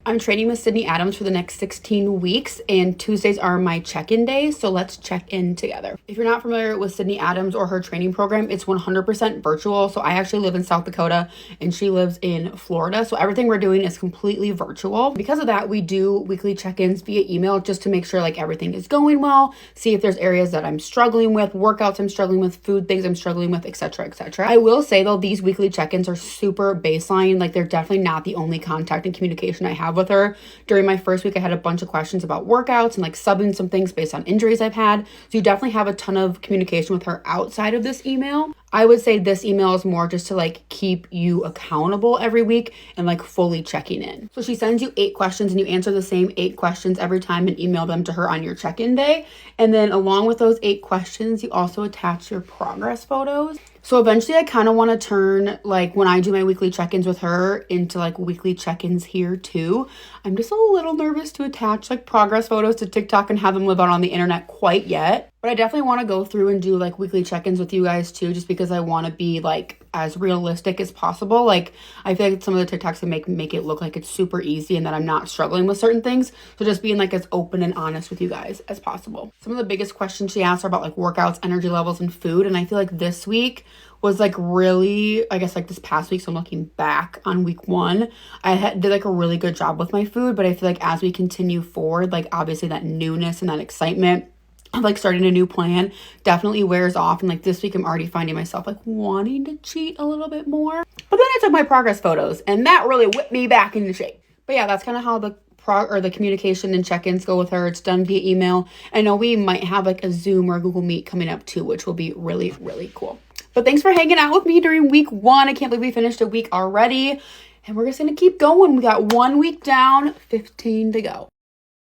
I'm training with Sydney Adams for the next 16 weeks, and Tuesdays are my check-in days, so let's check in together. If you're not familiar with Sydney Adams or her training program, it's 100% virtual. So I actually live in South Dakota and she lives in Florida, so everything we're doing is completely virtual. Because of that, we do weekly check-ins via email just to make sure like everything is going well, see if there's areas that I'm struggling with, workouts I'm struggling with, food things I'm struggling with, etc., etc. I will say though, these weekly check-ins are super baseline. Like, they're definitely not the only contact and communication I have with her. During my first week, I had a bunch of questions about workouts and like subbing some things based on injuries I've had. So you definitely have a ton of communication with her outside of this email. I would say this email is more just to like keep you accountable every week and like fully checking in. So she sends you 8 questions and you answer the same 8 questions every time and email them to her on your check-in day. And then along with those 8 questions, you also attach your progress photos. So eventually I kind of want to turn like when I do my weekly check-ins with her into like weekly check-ins here too. I'm just a little nervous to attach like progress photos to TikTok and have them live out on the internet quite yet. But I definitely want to go through and do like weekly check-ins with you guys too, just because I want to be like as realistic as possible. Like, I feel like some of the TikToks I make it look like it's super easy and that I'm not struggling with certain things. So just being like as open and honest with you guys as possible. Some of the biggest questions she asked are about like workouts, energy levels, and food. And I feel like this week was like really, I guess like this past week, so I'm looking back on week 1, did like a really good job with my food. But I feel like as we continue forward, like obviously that newness and that excitement of like starting a new plan definitely wears off. And like this week I'm already finding myself like wanting to cheat a little bit more. But then I took my progress photos and that really whipped me back into shape. But yeah, that's kind of how the communication and check-ins go with her. It's done via email. I know we might have like a Zoom or a Google Meet coming up too, which will be really, really cool. But thanks for hanging out with me during week 1. I can't believe we finished a week already. And we're just going to keep going. We got 1 week down, 15 to go.